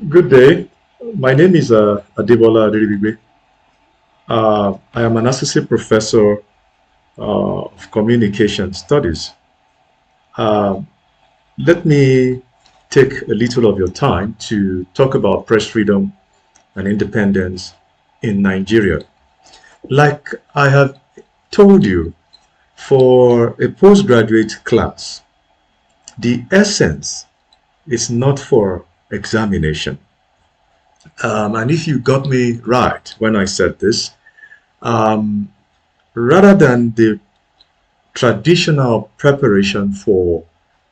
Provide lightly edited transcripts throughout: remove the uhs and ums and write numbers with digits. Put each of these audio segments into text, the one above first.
Good day. My name is Adebola Aderibigbe. I am an associate professor of communication studies. Uh, Let me take a little of your time to talk about press freedom and independence in Nigeria. Like I have told you, for a postgraduate class, the essence is not for examination. And if you got me right when I said this, um, rather than the traditional preparation for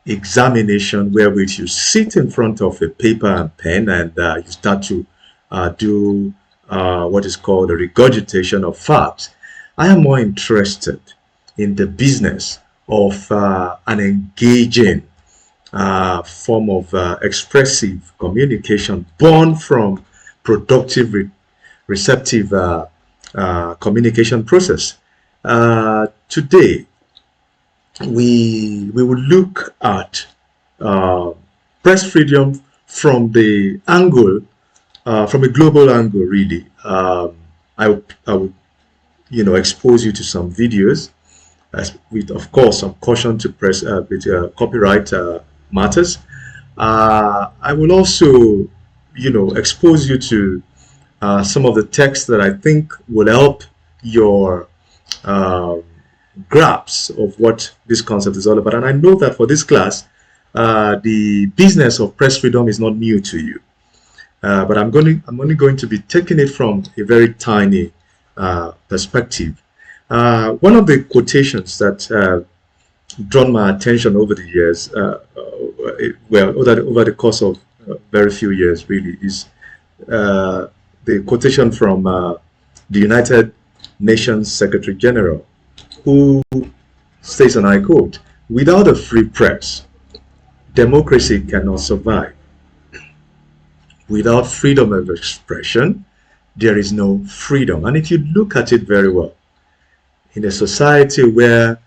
examination, wherewith you sit in front of a paper and pen and you start to do what is called a regurgitation of facts, I am more interested in the business of an engaging form of expressive communication born from productive, receptive communication process. Today, we will look at uh, press freedom from the angle, from a global angle, really. I would, expose you to some videos, with, of course, some caution to press with copyright matters. I will also, expose you to some of the text that I think will help your uh, grasp of what this concept is all about. And I know that for this class, the business of press freedom is not new to you. But I'm only going to be taking it from a very tiny perspective. One of the quotations that drawn my attention over the years, over the course of very few years, really, is the quotation from the United Nations Secretary General, who states, and I quote, "Without a free press, democracy cannot survive. Without freedom of expression, there is no freedom." And if you look at it very well, in a society where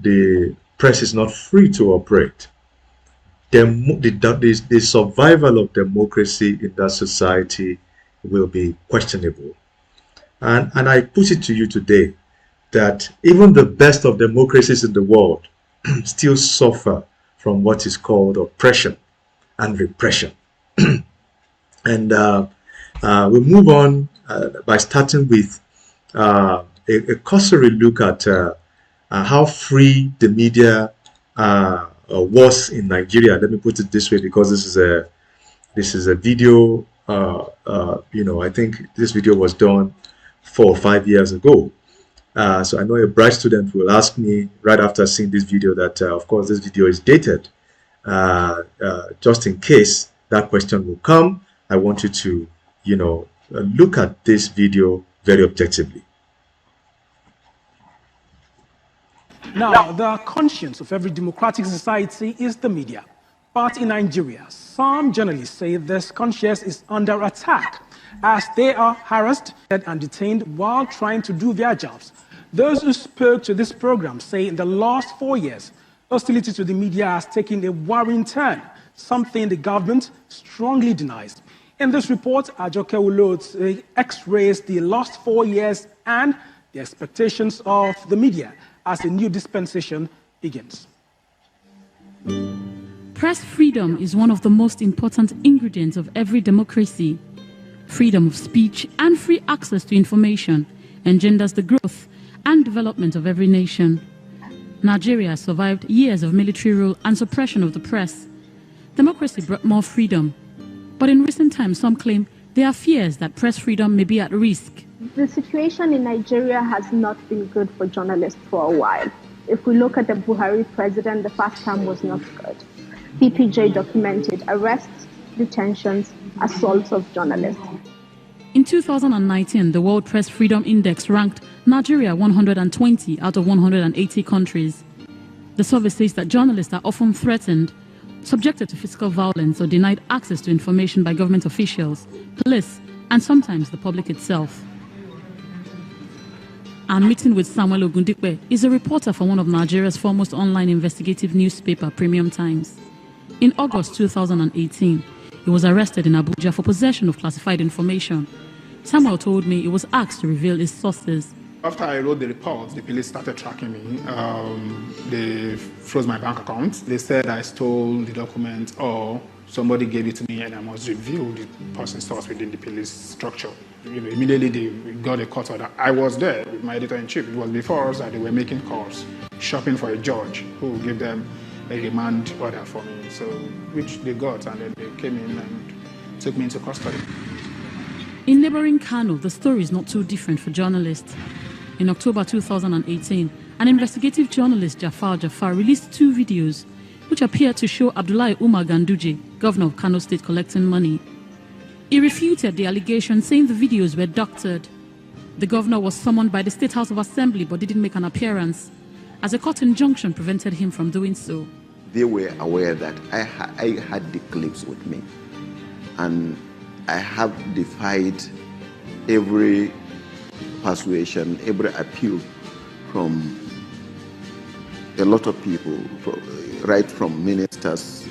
the press is not free to operate, the survival of democracy in that society will be questionable. And I put it to you today that even the best of democracies in the world still suffer from what is called oppression and repression. And we'll move on by starting with a cursory look at how free the media was in Nigeria. Let me put it this way, because this is a video. I think this video was done 4 or 5 years ago. So I know a bright student will ask me right after seeing this video that, of course, this video is dated. Just in case that question will come, I want you to, look at this video very objectively. Now, the conscience of every democratic society is the media. But in Nigeria, some journalists say this conscience is under attack as they are harassed and detained while trying to do their jobs. Those who spoke to this program say in the last 4 years, hostility to the media has taken a worrying turn, something the government strongly denies. In this report, Ajoke Ulot x-rays the last 4 years and the expectations of the media as a new dispensation begins. Press freedom is one of the most important ingredients of every democracy. Freedom of speech and free access to information engenders the growth and development of every nation. Nigeria survived years of military rule and suppression of the press. Democracy brought more freedom, but in recent times some claim there are fears that press freedom may be at risk. The situation in Nigeria has not been good for journalists for a while. If we look at the Buhari president, the first term was not good. PPJ documented arrests, detentions, assaults of journalists. In 2019, the World Press Freedom Index ranked Nigeria 120 out of 180 countries. The survey says that journalists are often threatened, subjected to physical violence, or denied access to information by government officials, police, and sometimes the public itself. Our meeting with Samuel Ogundikpe is a reporter for one of Nigeria's foremost online investigative newspaper, Premium Times. In August 2018, He was arrested in Abuja for possession of classified information. Samuel told me he was asked to reveal his sources. After I wrote the report, the police started tracking me. They froze my bank account. They said I stole the document or somebody gave it to me and I must reveal the person's source within the police structure. Immediately they got a court order. I was there with my editor-in-chief. It was before us that they were making calls, shopping for a judge who would give them a remand order for me, so which they got, and then they came in and took me into custody. In neighboring Kano, the story is not too different for journalists. In October 2018, an investigative journalist, Jafar, released 2 videos which appeared to show Abdullahi Umar Ganduje, governor of Kano State, collecting money. He refuted the allegation, saying the videos were doctored. The governor was summoned by the State House of Assembly but didn't make an appearance, as a court injunction prevented him from doing so. They were aware that I had the clips with me, and I have defied every persuasion, every appeal from a lot of people, right from ministers,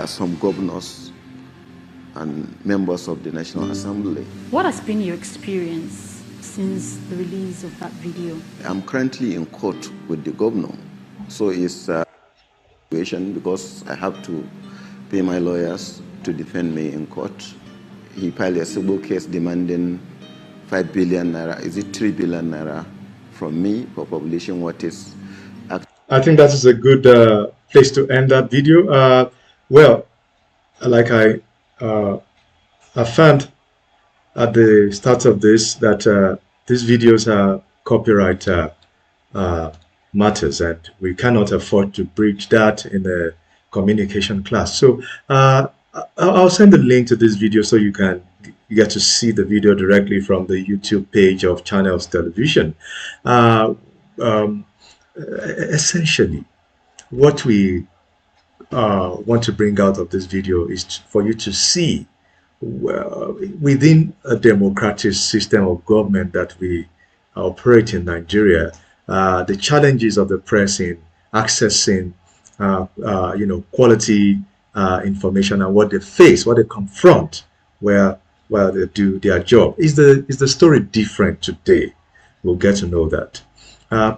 some governors, and members of the National Assembly. What has been your experience since the release of that video? I'm currently in court with the governor, so it's a situation because I have to pay my lawyers to defend me in court. He filed a civil case demanding 5 billion naira, is it 3 billion naira from me for publishing what is. I think that is a good place to end that video. Well, like I found at the start of this that these videos are copyright matters, and we cannot afford to breach that in a communication class. So I'll send the link to this video so you get to see the video directly from the YouTube page of Channels Television. Essentially, what we want to bring out of this video is for you to see within a democratic system of government that we operate in Nigeria, the challenges of the press in accessing quality information and what they face, what they confront while they do their job. Is the story different today? We'll get to know that.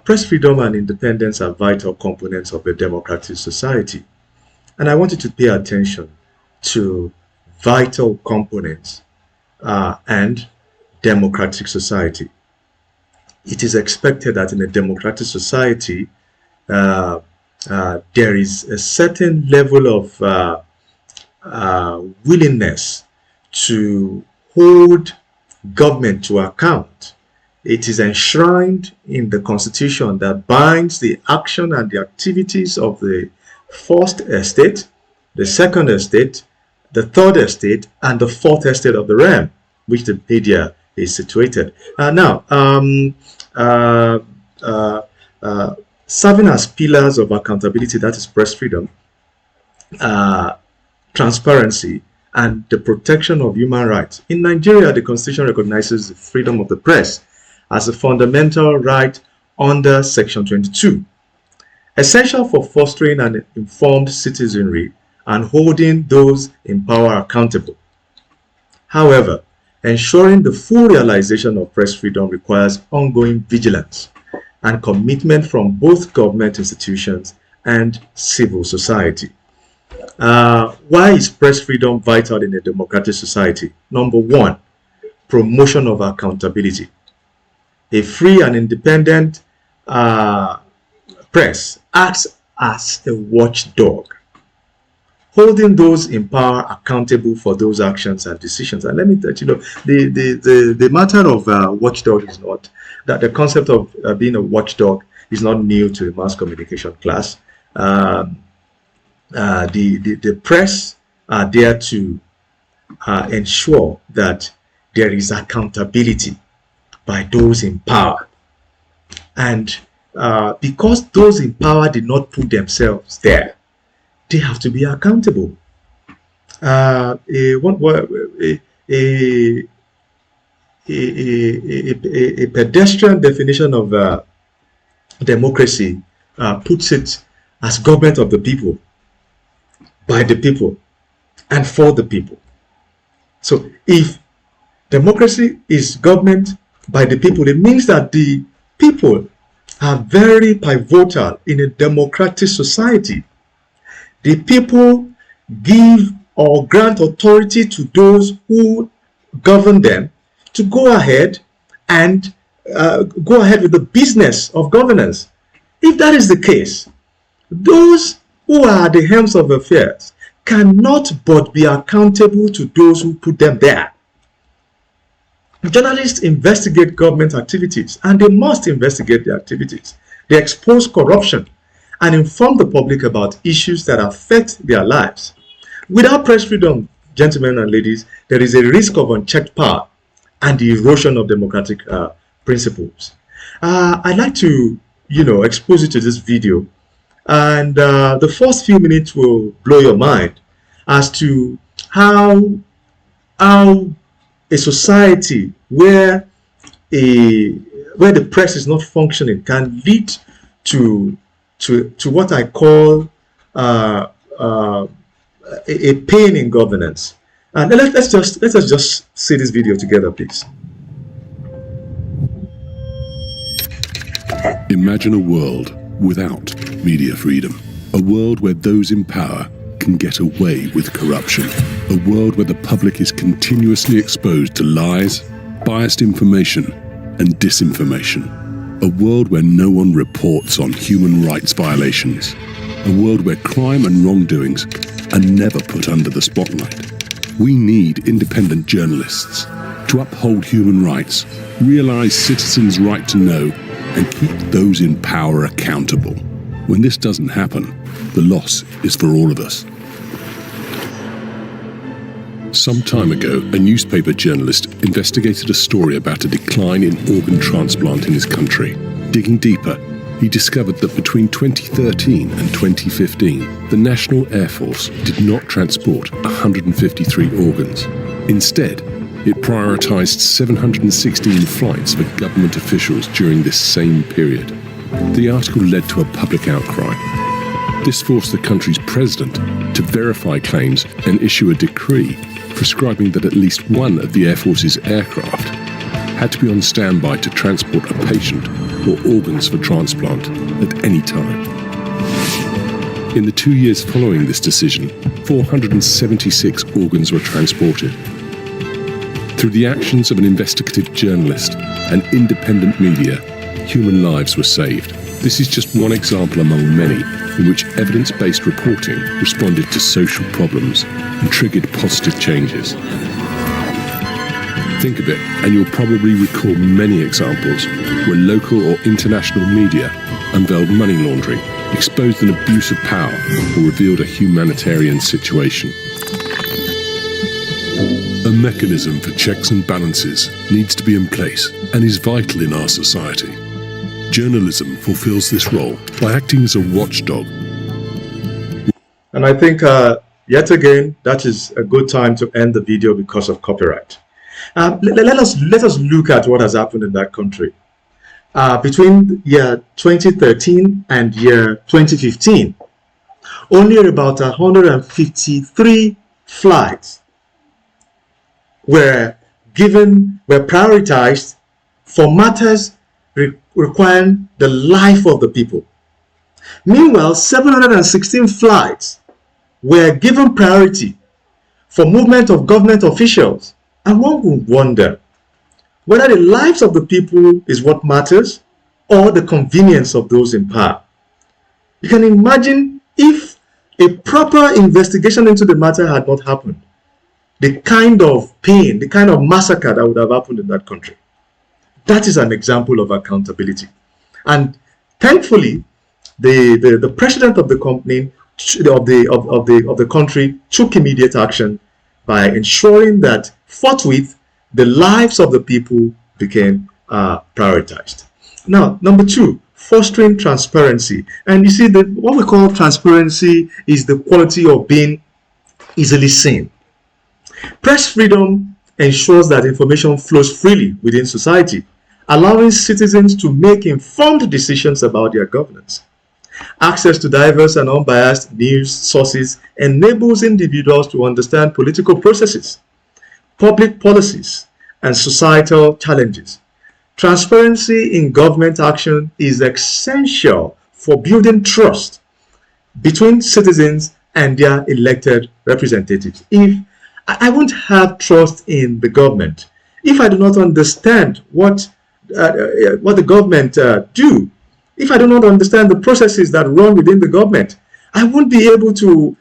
Press freedom and independence are vital components of a democratic society. And I want you to pay attention to vital components and democratic society. It is expected that in a democratic society, there is a certain level of willingness to hold government to account. It is enshrined in the Constitution that binds the action and the activities of the first estate, the second estate, the third estate, and the fourth estate of the realm, which the media is situated. Serving as pillars of accountability, that is press freedom, transparency, and the protection of human rights. In Nigeria, the Constitution recognizes the freedom of the press as a fundamental right under Section 22, essential for fostering an informed citizenry and holding those in power accountable. However, ensuring the full realization of press freedom requires ongoing vigilance and commitment from both government institutions and civil society. Why is press freedom vital in a democratic society? Number one, promotion of accountability. A free and independent press acts as a watchdog, holding those in power accountable for those actions and decisions. And let me tell you, the matter of watchdog is not that the concept of being a watchdog is not new to a mass communication class. The press are there to ensure that there is accountability by those in power, and because those in power did not put themselves there, they have to be accountable. A pedestrian definition of democracy puts it as government of the people, by the people, and for the people. So if democracy is government by the people, it means that the people are very pivotal in a democratic society. The people give or grant authority to those who govern them to go ahead and go ahead with the business of governance. If that is the case, those who are at the helms of affairs cannot but be accountable to those who put them there. Journalists investigate government activities, and they must investigate the activities. They expose corruption and inform the public about issues that affect their lives. Without press freedom, gentlemen and ladies, there is a risk of unchecked power and the erosion of democratic principles. I'd like to, expose you to this video, and the first few minutes will blow your mind as to how a society where the press is not functioning can lead to what I call a pain in governance. And let's just see this video together, please. Imagine a world without media freedom, a world where those in power can get away with corruption, a world where the public is continuously exposed to lies, biased information, and disinformation, a world where no one reports on human rights violations, a world where crime and wrongdoings are never put under the spotlight. We need independent journalists to uphold human rights, realize citizens' right to know, and keep those in power accountable. When this doesn't happen, the loss is for all of us. Some time ago, a newspaper journalist investigated a story about a decline in organ transplant in his country. Digging deeper, he discovered that between 2013 and 2015, the National Air Force did not transport 153 organs. Instead, it prioritized 716 flights for government officials during this same period. The article led to a public outcry. This forced the country's president to verify claims and issue a decree prescribing that at least one of the Air Force's aircraft had to be on standby to transport a patient or organs for transplant at any time. In the 2 years following this decision, 476 organs were transported. Through the actions of an investigative journalist and independent media, human lives were saved. This is just one example among many in which evidence-based reporting responded to social problems and triggered positive changes. Think of it, and you'll probably recall many examples where local or international media unveiled money laundering, exposed an abuse of power, or revealed a humanitarian situation. A mechanism for checks and balances needs to be in place and is vital in our society. Journalism fulfills this role by acting as a watchdog. And I think, yet again, that is a good time to end the video because of copyright. Let us look at what has happened in that country. Between year 2013 and year 2015, only about 153 flights were prioritized for matters requiring the life of the people. Meanwhile, 716 flights were given priority for movement of government officials. And one would wonder whether the lives of the people is what matters or the convenience of those in power. You can imagine if a proper investigation into the matter had not happened, the kind of pain, the kind of massacre that would have happened in that country. That is an example of accountability. And thankfully, the president of the company, of the country, took immediate action by ensuring that forthwith the lives of the people became prioritized. Now, number two, fostering transparency. And you see, what we call transparency is the quality of being easily seen. Press freedom ensures that information flows freely within society, allowing citizens to make informed decisions about their governance. Access to diverse and unbiased news sources enables individuals to understand political processes, public policies, and societal challenges. Transparency in government action is essential for building trust between citizens and their elected representatives. If I won't have trust in the government, if I do not understand what the government do, if I do not understand the processes that run within the government, I won't be able to,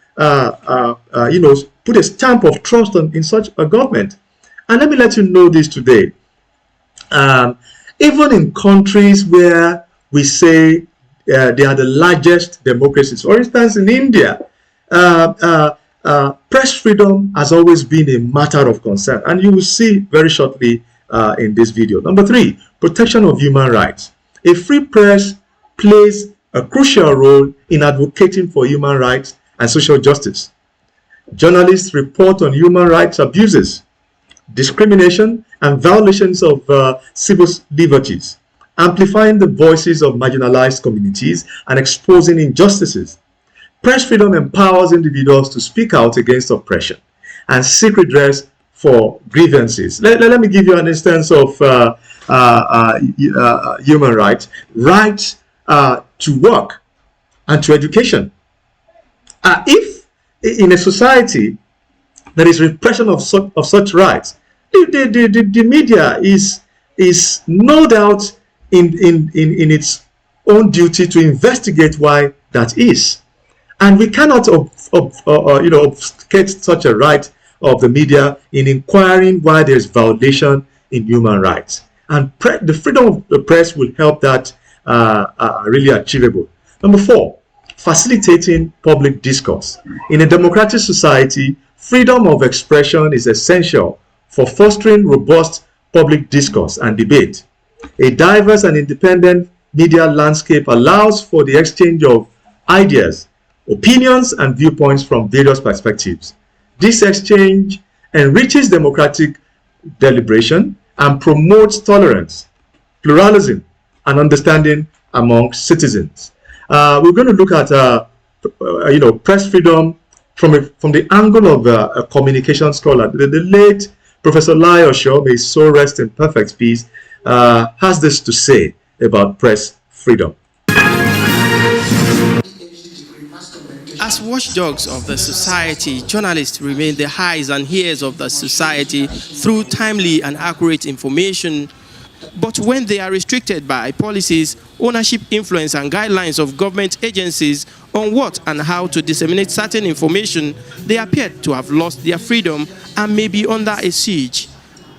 put a stamp of trust in such a government. And let me let you know this today. Even in countries where we say they are the largest democracies, for instance, in India, press freedom has always been a matter of concern, and you will see very shortly in this video. Number 3, protection of human rights. A free press plays a crucial role in advocating for human rights and social justice. Journalists report on human rights abuses, discrimination, and violations of civil liberties, amplifying the voices of marginalized communities and exposing injustices. Press freedom empowers individuals to speak out against oppression and seek redress for grievances. Let me give you an instance of human rights. Rights to work and to education. If in a society there is repression of such rights, the media is no doubt in its own duty to investigate why that is. And we cannot obfuscate such a right of the media in inquiring why there is violation in human rights. And the freedom of the press will help that really achievable. Number 4, facilitating public discourse. In a democratic society, freedom of expression is essential for fostering robust public discourse and debate. A diverse and independent media landscape allows for the exchange of ideas, opinions, and viewpoints from various perspectives. This exchange enriches democratic deliberation and promotes tolerance, pluralism, and understanding among citizens. We're going to look at press freedom from the angle of a communication scholar. The late Professor Lai Osho, may his soul rest in perfect peace, has this to say about press freedom. As watchdogs of the society, journalists remain the eyes and ears of the society through timely and accurate information. But when they are restricted by policies, ownership, influence, and guidelines of government agencies on what and how to disseminate certain information, they appear to have lost their freedom and may be under a siege.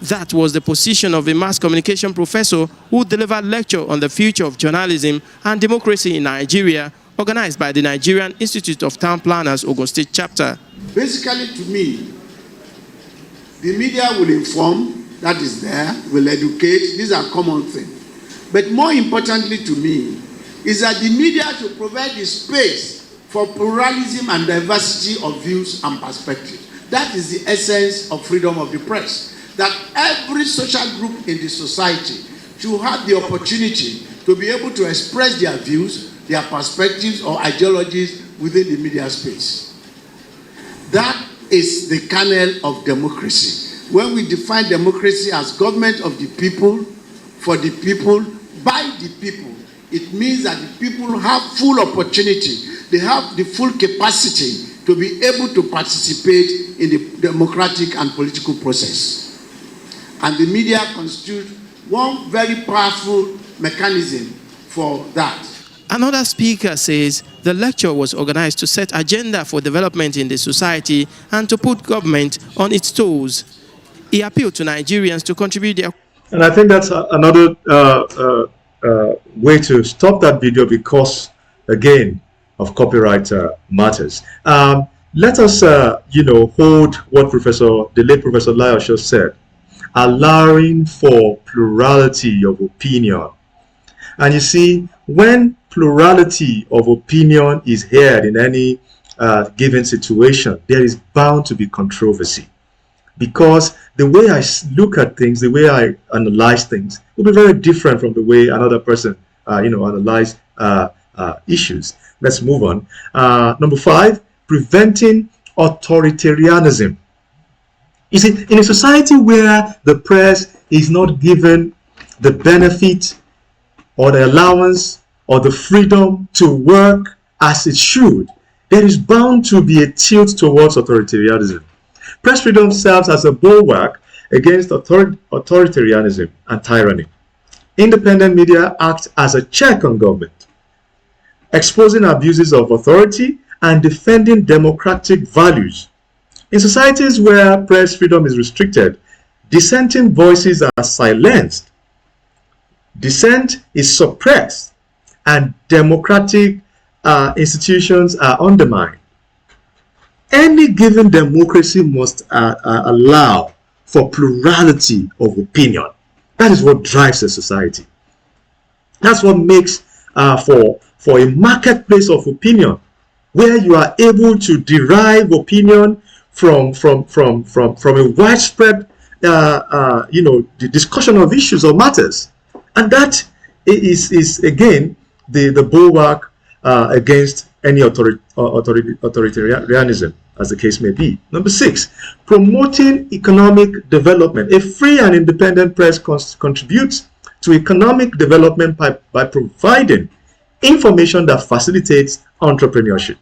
That was the position of a mass communication professor who delivered a lecture on the future of journalism and democracy in Nigeria, organized by the Nigerian Institute of Town Planners, Ogun State Chapter. Basically, to me, the media will inform, that is there, will educate, these are common things. But more importantly to me, is that the media to provide the space for pluralism and diversity of views and perspectives. That is the essence of freedom of the press. That every social group in the society should have the opportunity to be able to express their views, their perspectives or ideologies within the media space. That is the kernel of democracy. When we define democracy as government of the people, for the people, by the people, it means that the people have full opportunity, they have the full capacity to be able to participate in the democratic and political process. And the media constitute one very powerful mechanism for that. Another speaker says the lecture was organized to set agenda for development in the society and to put government on its toes. He appealed to Nigerians to contribute their... And I think that's another way to stop that video because, again, of copyright matters. Let us, hold what the late Professor Lai Osho said, allowing for plurality of opinion. And you see, when plurality of opinion is heard in any given situation, there is bound to be controversy. Because the way I look at things, the way I analyze things, will be very different from the way another person, analyze issues. Let's move on. Number 5, preventing authoritarianism. You see, in a society where the press is not given the benefit or the allowance or the freedom to work as it should, there is bound to be a tilt towards authoritarianism. Press freedom serves as a bulwark against authoritarianism and tyranny. Independent media act as a check on government, exposing abuses of authority and defending democratic values. In societies where press freedom is restricted, dissenting voices are silenced, dissent is suppressed, and democratic institutions are undermined. Any given democracy must allow for plurality of opinion. That is what drives a society. That's what makes for a marketplace of opinion, where you are able to derive opinion from a widespread, the discussion of issues or matters, and that is again the bulwark against any authoritarianism, as the case may be. Number 6, promoting economic development. A free and independent press contributes to economic development by providing information that facilitates entrepreneurship,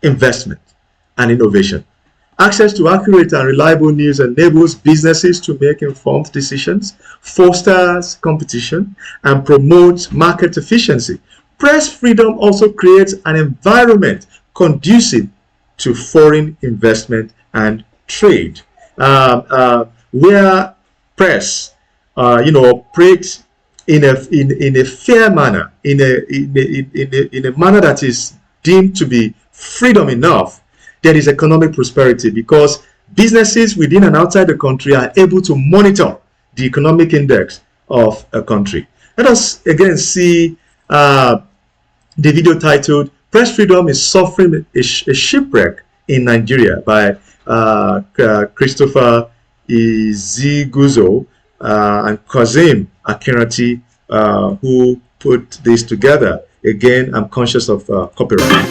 investment, and innovation. Access to accurate and reliable news enables businesses to make informed decisions, fosters competition, and promotes market efficiency. Press freedom also creates an environment conducive to foreign investment and trade, where press, operates in a fair manner, in a manner that is deemed to be freedom enough. There is economic prosperity because businesses within and outside the country are able to monitor the economic index of a country. Let us again see the video titled "Press Freedom is Suffering a Shipwreck in Nigeria" by Christopher Iziguzo and Kazim Akinrati, who put this together. Again, I'm conscious of copyright.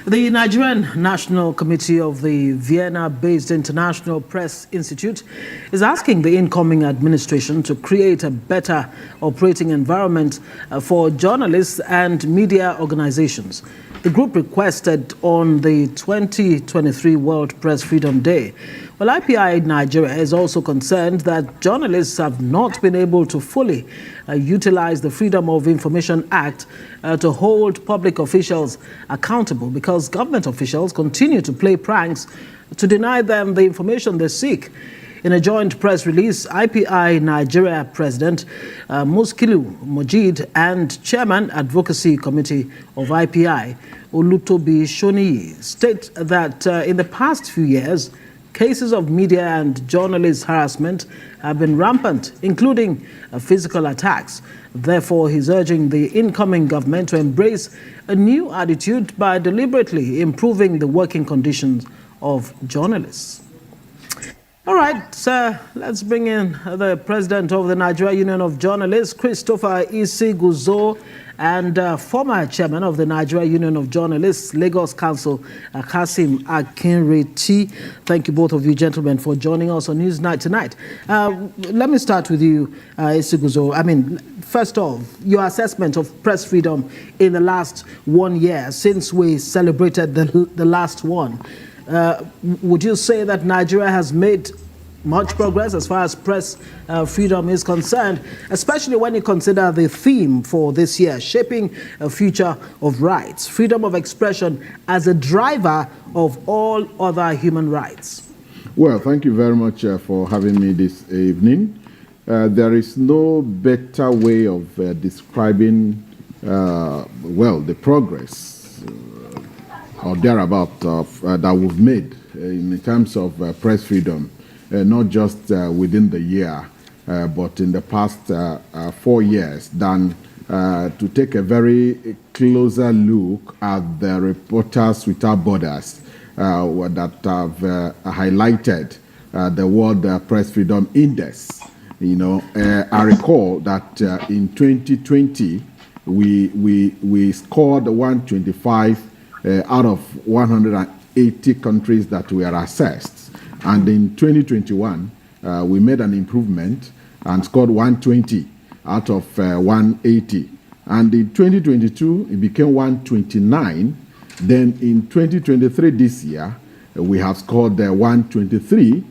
The Nigerian National Committee of the Vienna-based International Press Institute is asking the incoming administration to create a better operating environment for journalists and media organizations. The group requested on the 2023 World Press Freedom Day. Well, IPI Nigeria is also concerned that journalists have not been able to fully utilize the Freedom of Information Act to hold public officials accountable because government officials continue to play pranks to deny them the information they seek. In a joint press release, IPI Nigeria President Muskilu Mojid and Chairman Advocacy Committee of IPI Olutobi Shoniyi state that in the past few years, cases of media and journalist harassment have been rampant, including physical attacks. Therefore, he's urging the incoming government to embrace a new attitude by deliberately improving the working conditions of journalists. All right, sir, let's bring in the president of the Nigeria Union of Journalists, Christopher Iziguzo, and former chairman of the Nigeria Union of Journalists, Lagos Council, Kazim Akinrati. Thank you, both of you gentlemen, for joining us on Newsnight tonight. Let me start with you, Iziguzo. I mean, first off, your assessment of press freedom in the last 1 year since we celebrated the last one. Would you say that Nigeria has made much progress as far as press freedom is concerned, especially when you consider the theme for this year, shaping a future of rights, freedom of expression as a driver of all other human rights? Well, thank you very much for having me this evening. There is no better way of describing, the progress or thereabout that we've made in terms of press freedom, not just within the year, but in the past 4 years, than to take a very closer look at the Reporters Without Borders that have highlighted the World Press Freedom Index. I recall that in 2020 we scored 125 out of 180 countries that were assessed, and in 2021 we made an improvement and scored 120 out of 180, and in 2022 it became 129. Then in 2023, this year, we have scored 123.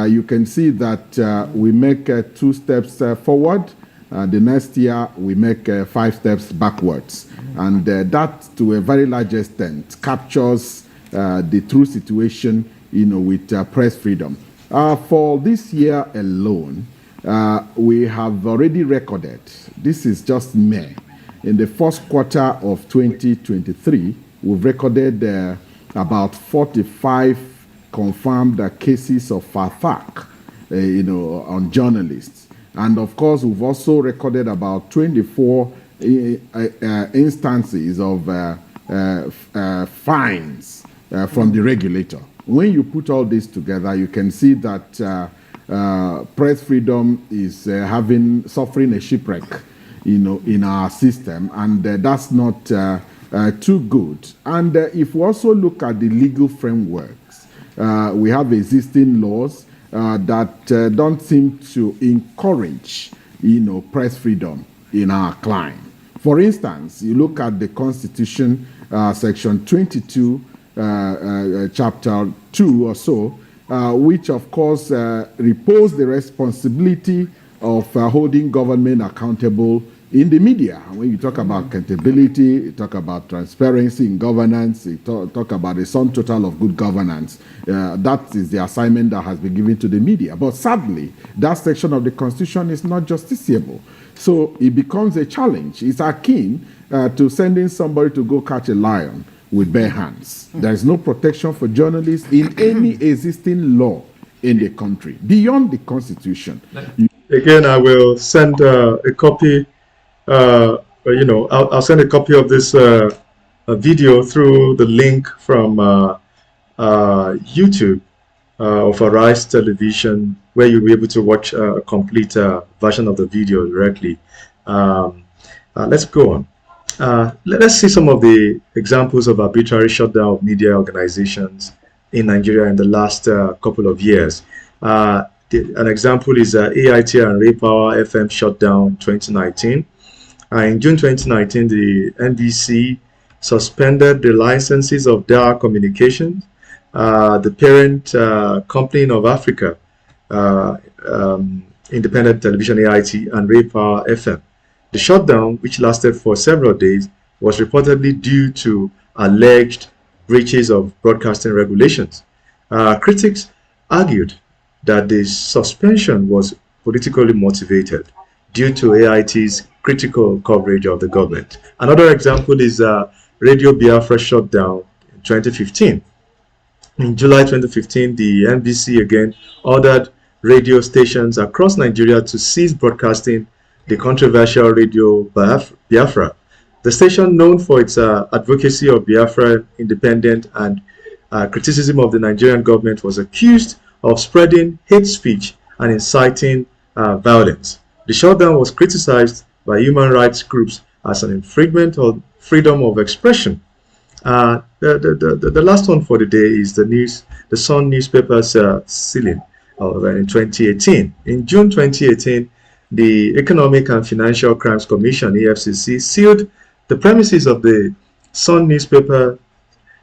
You can see that we make 2 steps forward. The next year, we make 5 steps backwards. And that, to a very large extent, captures the true situation, with press freedom. For this year alone, we have already recorded, this is just May, in the first quarter of 2023, we've recorded about 45 confirmed cases of attack, on journalists. And of course, we've also recorded about 24 instances of fines from the regulator. When you put all this together, you can see that press freedom is suffering a shipwreck, in our system, and that's not too good. And if we also look at the legal frameworks, we have existing laws that don't seem to encourage, press freedom in our climate. For instance, you look at the Constitution, Section 22, Chapter 2 or so, which of course repose the responsibility of holding government accountable in the media. When you talk about accountability, you talk about transparency in governance, you talk about the sum total of good governance. That is the assignment that has been given to the media. But sadly, that section of the Constitution is not justiciable. So it becomes a challenge. It's akin to sending somebody to go catch a lion with bare hands. There is no protection for journalists in any existing law in the country, beyond the Constitution. Again, I will send a copy. I'll send a copy of this video through the link from YouTube of Arise Television, where you'll be able to watch a complete version of the video directly. Let's go on. Let's see some of the examples of arbitrary shutdown of media organizations in Nigeria in the last couple of years. An example is AIT and Ray Power FM shut down in 2019. In June 2019, the NBC suspended the licenses of Dar Communications, the parent company of Africa, independent television AIT, and Ray Power FM. The shutdown, which lasted for several days, was reportedly due to alleged breaches of broadcasting regulations. Critics argued that the suspension was politically motivated due to AIT's critical coverage of the government. Another example is Radio Biafra shutdown in 2015. In July 2015, the NBC again ordered radio stations across Nigeria to cease broadcasting the controversial Radio Biafra. The station, known for its advocacy of Biafra independence and criticism of the Nigerian government, was accused of spreading hate speech and inciting violence. The shutdown was criticized by human rights groups as an infringement of freedom of expression. The last one for the day is the Sun newspaper's sealing in 2018. In June 2018, the Economic and Financial Crimes Commission, EFCC, sealed the premises of the Sun newspaper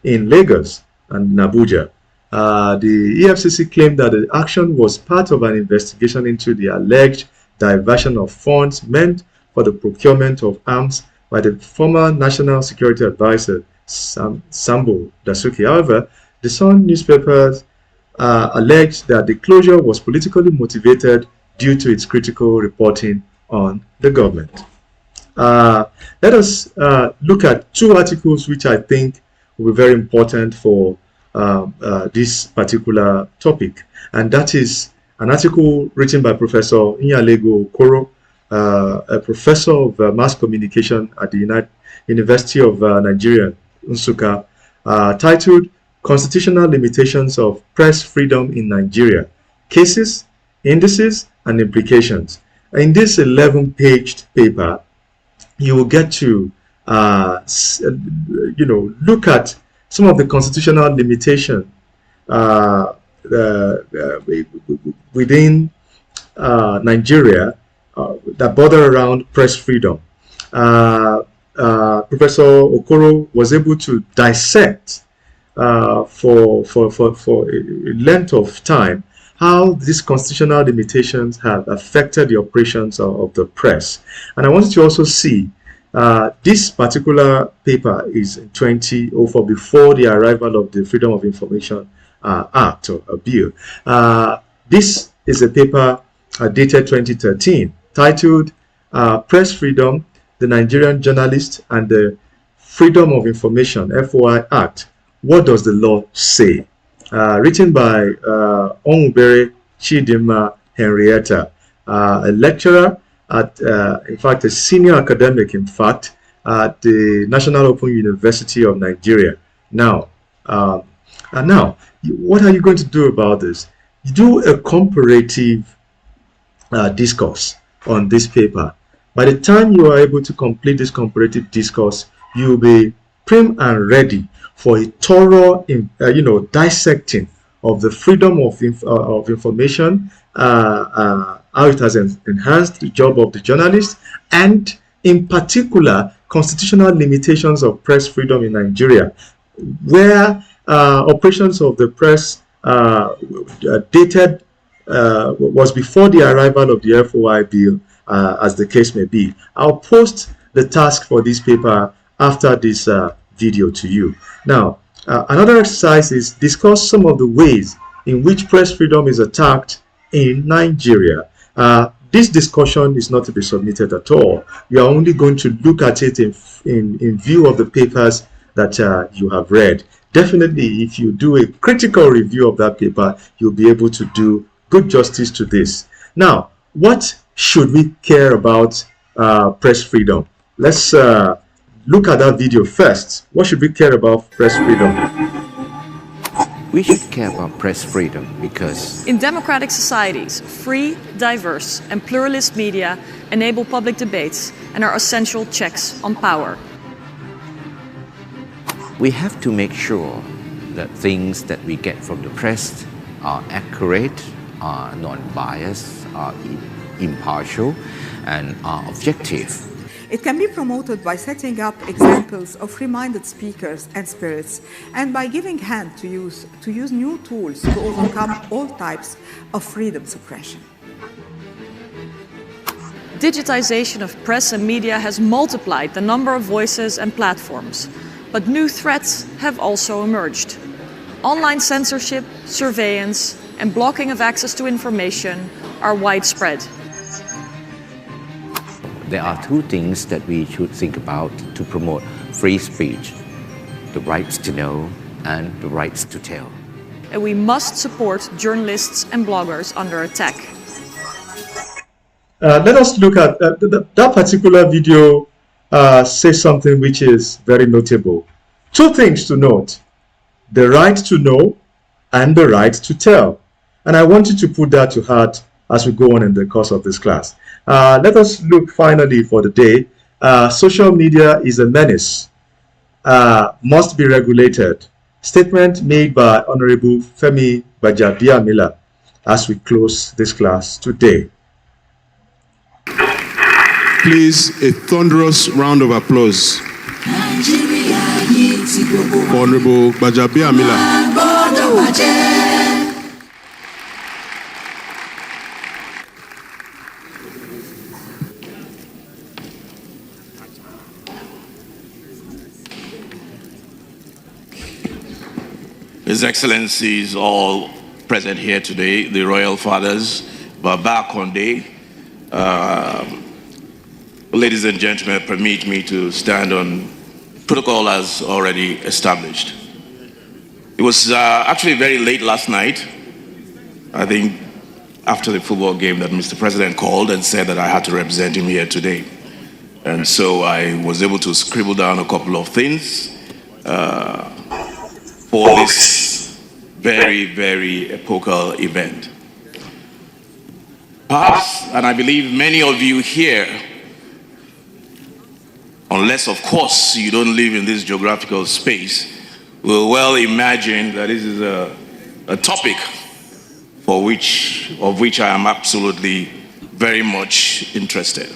in Lagos and Abuja. The EFCC claimed that the action was part of an investigation into the alleged diversion of funds meant for the procurement of arms by the former National Security Advisor, Sambo Dasuki. However, the Sun newspapers alleged that the closure was politically motivated due to its critical reporting on the government. Let us look at 2 articles which I think will be very important for this particular topic, and that is an article written by Professor Inyalego Okoro, a professor of mass communication at the University of Nigeria, Nsukka, titled "Constitutional Limitations of Press Freedom in Nigeria: Cases, Indices, and implications. In this 11-page paper, you will get to look at some of the constitutional limitations within Nigeria that border around press freedom. Professor Okoro was able to dissect for a length of time how these constitutional limitations have affected the operations of the press. And I wanted to also see this particular paper is in 2004, before the arrival of the Freedom of Information Act or a bill. This is a paper dated 2013, titled Press Freedom, the Nigerian Journalist and the Freedom of Information FOI Act. What does the law say? Written by Onwubere Chidinma Henrietta, a lecturer at, in fact, a senior academic, in fact, at the National Open University of Nigeria. Now, what are you going to do about this? You do a comparative discourse on this paper. By the time you are able to complete this comparative discourse, you will be prim and ready for a thorough, dissecting of the freedom of information, how it has enhanced the job of the journalist, and in particular, constitutional limitations of press freedom in Nigeria, where operations of the press was before the arrival of the FOI bill, as the case may be. I'll post the task for this paper after this video to you. Now, another exercise is discuss some of the ways in which press freedom is attacked in Nigeria. This discussion is not to be submitted at all. You are only going to look at it in view of the papers that you have read. Definitely, if you do a critical review of that paper, you'll be able to do good justice to this. Now, what should we care about press freedom? Let's look at that video first. What should we care about press freedom? We should care about press freedom because in democratic societies, free, diverse, and pluralist media enable public debates and are essential checks on power. We have to make sure that things that we get from the press are accurate, are non-biased, are impartial, and are objective. It can be promoted by setting up examples of free-minded speakers and spirits, and by giving hand to use new tools to overcome all types of freedom suppression. Digitization of press and media has multiplied the number of voices and platforms, but new threats have also emerged. Online censorship, surveillance, and blocking of access to information are widespread. There are two things that we should think about to promote free speech: the rights to know and the rights to tell. And we must support journalists and bloggers under attack. Let us look at that particular video. Says something which is very notable. Two things to note: the right to know and the right to tell. And I want you to put that to heart as we go on in the course of this class. Let us look finally for the day. Social media is a menace, must be regulated. Statement made by Honorable Femi Gbajabiamila as we close this class today. Please, a thunderous round of applause for Honorable Gbajabiamila. His Excellencies, all present here today, the Royal Fathers, Baba Condé, ladies and gentlemen, permit me to stand on protocol as already established. It was actually very late last night, I think after the football game, that Mr. President called and said that I had to represent him here today. And so I was able to scribble down a couple of things for this very, very epochal event. Perhaps, and I believe many of you here, unless of course you don't live in this geographical space, will well imagine that this is a topic of which I am absolutely very much interested.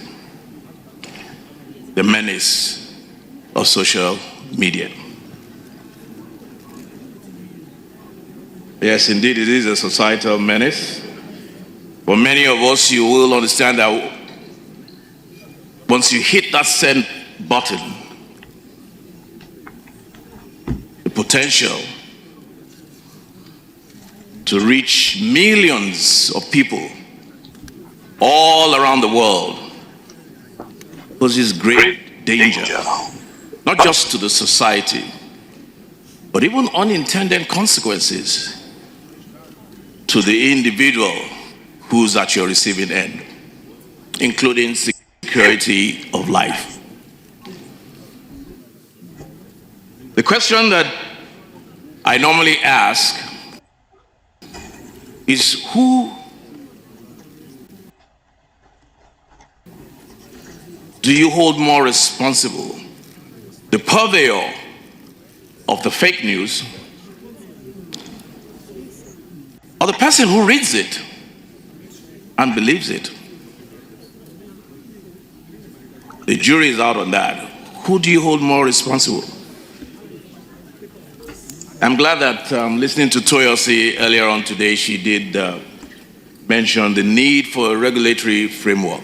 The menace of social media. Yes, indeed, it is a societal menace. For many of us, you will understand that once you hit that send button, the potential to reach millions of people all around the world poses great danger, not just to the society, but even unintended consequences to the individual who's at your receiving end, including security of life. The question that I normally ask is, who do you hold more responsible? The purveyor of the fake news, or the person who reads it and believes it? The jury is out on that. Who do you hold more responsible? I'm glad that listening to Toyosi earlier on today, she did mention the need for a regulatory framework.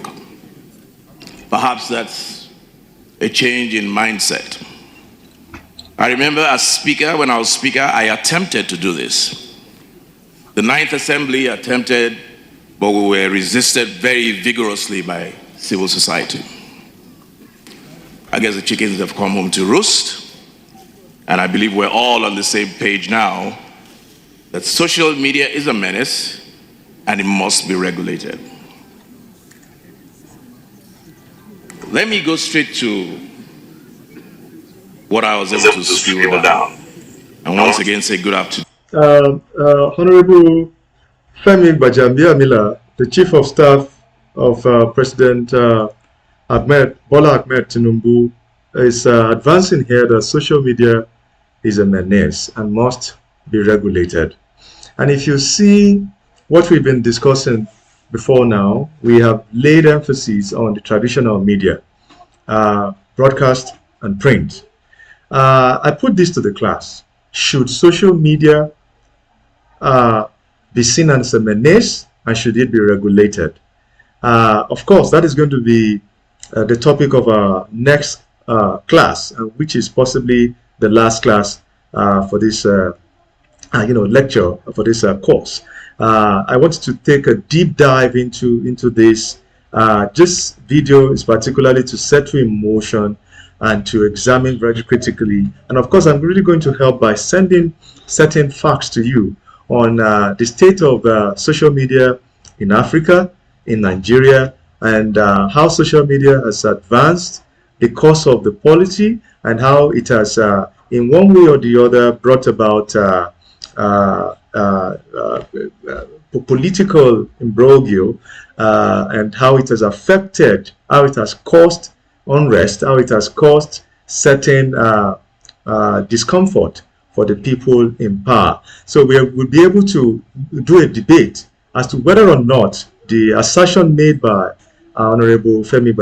Perhaps that's a change in mindset. I remember as speaker, when I was speaker, I attempted to do this. The Ninth Assembly attempted, but we were resisted very vigorously by civil society. I guess the chickens have come home to roost. And I believe we're all on the same page now that social media is a menace and it must be regulated. Let me go straight to what I was able to scribble down. And once again say good afternoon. Honorable Femi Gbajabiamila, the Chief of Staff of President Bola Ahmed Tinubu, is advancing here that social media is a menace and must be regulated. And if you see what we've been discussing before now, we have laid emphasis on the traditional media, broadcast and print. I put this to the class. Should social media be seen as a menace, and should it be regulated? Of course, that is going to be the topic of our next class, which is possibly the last class for this lecture, for this course. I wanted to take a deep dive into this. This video is particularly to set you in motion and to examine very critically. And of course, I'm really going to help by sending certain facts to you on the state of social media in Africa, in Nigeria, and how social media has advanced, the course of the polity, and how it has, in one way or the other, brought about political imbroglio, and how it has affected, how it has caused unrest, how it has caused certain discomfort for the people in power. So we'll be able to do a debate as to whether or not the assertion made by Honorable Femi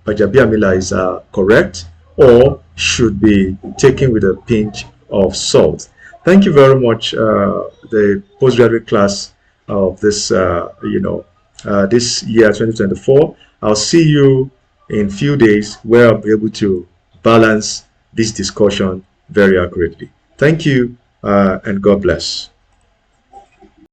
Gbajabiamila is correct or should be taken with a pinch of salt. Thank you very much, the postgraduate class of this, this year 2024. I'll see you in a few days where I'll be able to balance this discussion very accurately. Thank you, and God bless.